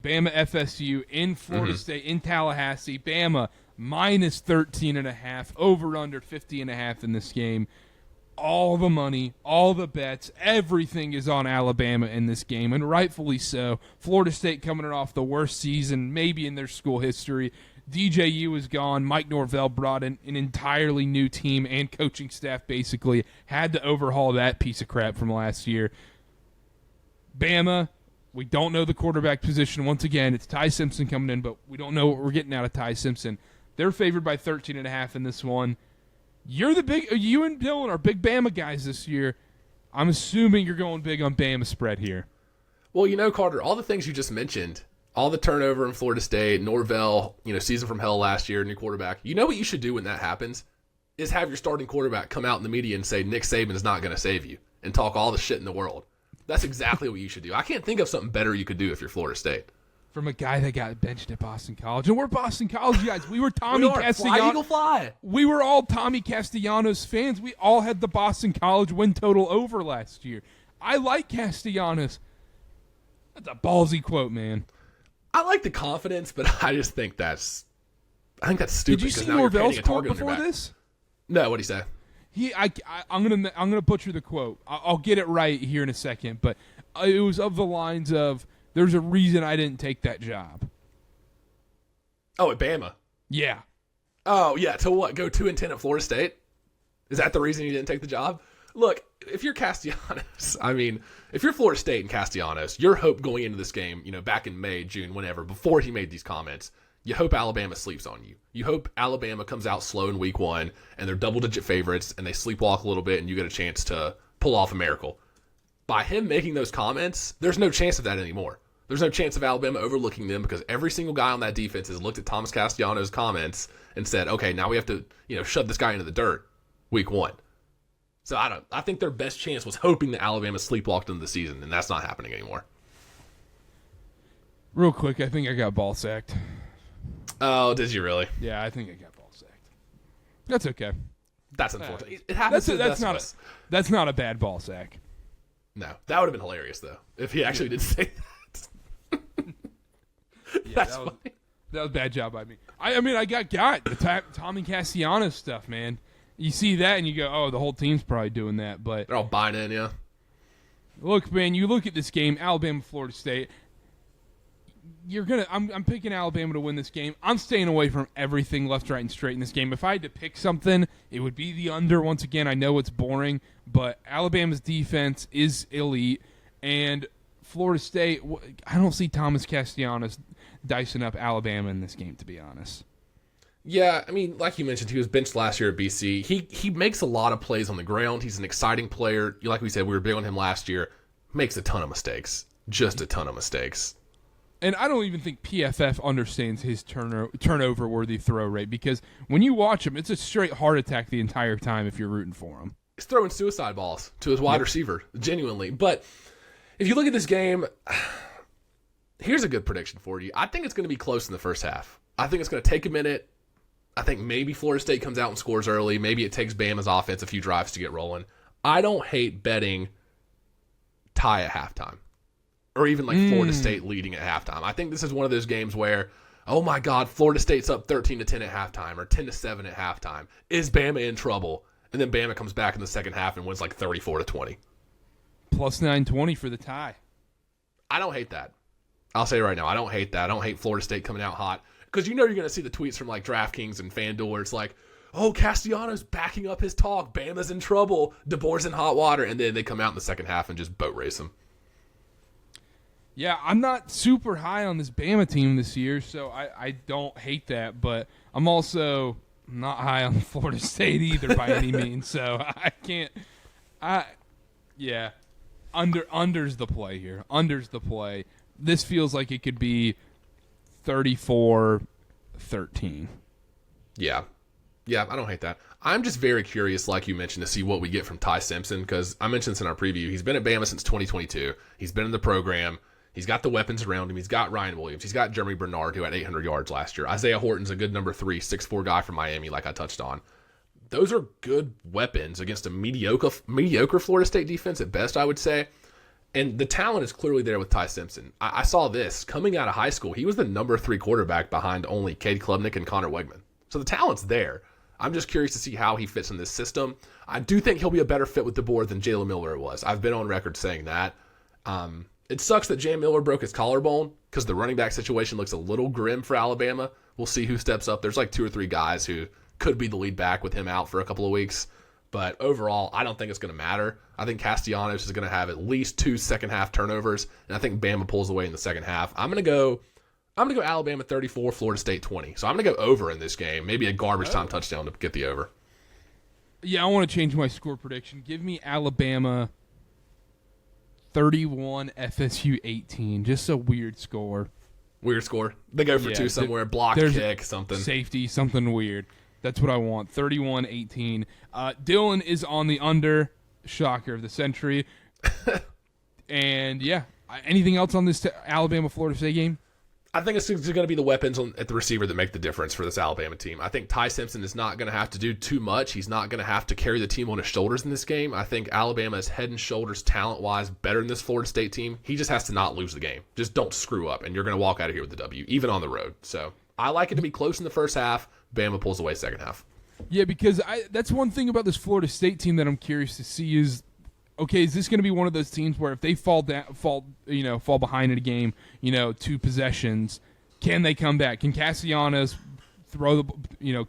Bama FSU in Florida State, in Tallahassee. Bama minus 13.5, over under 50.5 in this game. All the money, all the bets, everything is on Alabama in this game, and rightfully so. Florida State coming off the worst season maybe in their school history. DJU is gone. Mike Norvell brought in an entirely new team and coaching staff, basically. Had to overhaul that piece of crap from last year. Bama, we don't know the quarterback position. Once again, it's Ty Simpson coming in, but we don't know what we're getting out of Ty Simpson. They're favored by 13.5 in this one. You and Dylan are big Bama guys this year. I'm assuming you're going big on Bama spread here. Well, Carter, all the things you just mentioned, all the turnover in Florida State, Norvell, season from hell last year, new quarterback. You know what you should do when that happens? Is have your starting quarterback come out in the media and say Nick Saban is not going to save you and talk all the shit in the world. That's exactly what you should do. I can't think of something better you could do if you're Florida State. From a guy that got benched at Boston College. And we're Boston College guys. We were Tommy Fly, Castellanos. Eagle, fly. We were all Tommy Castellanos fans. We all had the Boston College win total over last year. I like Castellanos. That's a ballsy quote, man. I like the confidence, but I just think that's stupid. Did you see Norvell's quote before this? No, what'd he say? I'm gonna butcher the quote. I'll get it right here in a second, but it was of the lines of, "There's a reason I didn't take that job." Oh, at Bama. Yeah. Oh, yeah. To what? Go 2-10 at Florida State? Is that the reason you didn't take the job? Look, if you're Castellanos, if you're Florida State and Castellanos, your hope going into this game, back in May, June, whenever, before he made these comments, you hope Alabama sleeps on you. You hope Alabama comes out slow in week one and they're double-digit favorites and they sleepwalk a little bit and you get a chance to pull off a miracle. By him making those comments, there's no chance of that anymore. There's no chance of Alabama overlooking them because every single guy on that defense has looked at Thomas Castellanos' comments and said, okay, now we have to, shove this guy into the dirt week one. So I think their best chance was hoping that Alabama sleepwalked into the season, and that's not happening anymore. Real quick, I think I got ball sacked. Oh, did you really? Yeah, I think I got ball sacked. That's okay. That's unfortunate. It happens to the best of us. That's not a bad ball sack. No, that would have been hilarious, though, if he actually did say that. That's funny. That was a bad job by me. I got the Tommy Castellanos stuff, man. You see that and you go, oh, the whole team's probably doing that. But they're all buying in, yeah. Look, man, you look at this game, Alabama, Florida State. I'm picking Alabama to win this game. I'm staying away from everything left, right, and straight in this game. If I had to pick something, it would be the under. Once again, I know it's boring, but Alabama's defense is elite, and Florida State, I don't see Thomas Castellanos dicing up Alabama in this game, to be honest. Yeah, like you mentioned, he was benched last year at BC. He makes a lot of plays on the ground. He's an exciting player. Like we said, we were big on him last year. Makes a ton of mistakes. Just a ton of mistakes. And I don't even think PFF understands his turnover-worthy throw rate, because when you watch him, it's a straight heart attack the entire time if you're rooting for him. He's throwing suicide balls to his wide receiver, genuinely. But if you look at this game, here's a good prediction for you. I think it's going to be close in the first half. I think it's going to take a minute. I think maybe Florida State comes out and scores early. Maybe it takes Bama's offense a few drives to get rolling. I don't hate betting tie at halftime, or even Florida State leading at halftime. I think this is one of those games where, oh my God, Florida State's up 13-10 at halftime or 10-7 at halftime. Is Bama in trouble? And then Bama comes back in the second half and wins 34-20. Plus 920 for the tie. I don't hate that. I'll say right now, I don't hate that. I don't hate Florida State coming out hot. Because you're going to see the tweets from DraftKings and FanDuel where it's oh, Castellanos backing up his talk. Bama's in trouble. DeBoer's in hot water. And then they come out in the second half and just boat race them. Yeah, I'm not super high on this Bama team this year, so I don't hate that. But I'm also not high on Florida State either by any means. So I can't. Under's the play here. Under's the play. This feels like it could be 34-13. Yeah, I don't hate that. I'm just very curious, like you mentioned, to see what we get from Ty Simpson, because I mentioned this in our preview. He's been at Bama since 2022. He's been in the program. He's got the weapons around him. He's got Ryan Williams. He's got Jeremy Bernard, who had 800 yards last year. Isaiah Horton's a good number 3, 6'4" guy from Miami, like I touched on. Those are good weapons against a mediocre Florida State defense at best, I would say. And the talent is clearly there with Ty Simpson. I saw this. Coming out of high school, he was the number 3 quarterback behind only Cade Klubnik and Connor Wegman. So the talent's there. I'm just curious to see how he fits in this system. I do think he'll be a better fit with the board than Jalen Miller was. I've been on record saying that. It sucks that Jay Miller broke his collarbone because the running back situation looks a little grim for Alabama. We'll see who steps up. There's like 2 or 3 guys who could be the lead back with him out for a couple of weeks. But overall, I don't think it's going to matter. I think Castellanos is going to have at least 2 second-half turnovers, and I think Bama pulls away in the second half. I'm going to go Alabama 34, Florida State 20. So I'm going to go over in this game. Maybe a garbage time touchdown to get the over. Yeah, I want to change my score prediction. Give me Alabama 31, FSU 18. Just a weird score. Weird score. They go for 2 somewhere, block, kick, something. Safety, something weird. That's what I want. 31-18. Dylan is on the under. Shocker of the century. And, yeah. Anything else on this Alabama-Florida State game? I think it's going to be the weapons at the receiver that make the difference for this Alabama team. I think Ty Simpson is not going to have to do too much. He's not going to have to carry the team on his shoulders in this game. I think Alabama is head and shoulders talent-wise better than this Florida State team. He just has to not lose the game. Just don't screw up, and you're going to walk out of here with the W, even on the road. So I like it to be close in the first half. Bama pulls away second half. Yeah, because that's one thing about this Florida State team that I'm curious to see is, okay, is this going to be one of those teams where if they fall behind in a game, 2 possessions, can they come back? Can Castellanos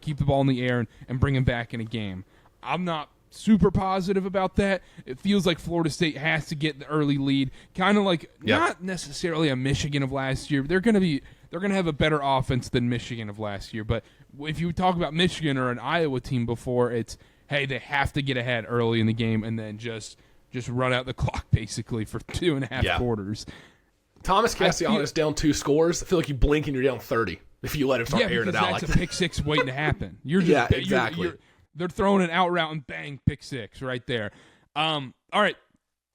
keep the ball in the air and bring him back in a game? I'm not super positive about that. It feels like Florida State has to get the early lead, kind of like not necessarily a Michigan of last year. They're going to have a better offense than Michigan of last year, but if you talk about Michigan or an Iowa team before, it's, hey, they have to get ahead early in the game and then just run out the clock basically for 2.5 quarters. Thomas Castellanos down 2 scores. I feel like you blink and you're down 30 if you let him start airing it out like that. That's a pick six waiting to happen. You're just, exactly. They're throwing an out route and bang, pick six right there. All right,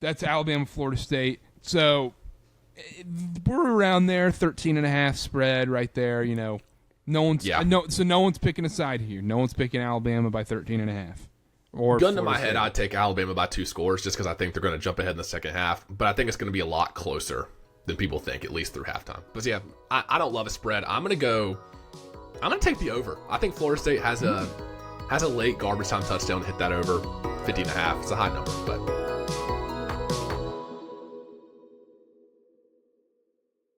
that's Alabama, Florida State. So we're around there, 13.5 spread right there. No one's picking a side here. No one's picking Alabama by 13.5. Or gun to my head, I'd take Alabama by 2 scores just because I think they're going to jump ahead in the second half. But I think it's going to be a lot closer than people think, at least through halftime. But yeah, I don't love a spread. I'm going to take the over. I think Florida State has a late garbage time touchdown to hit that over 50.5. It's a high number, but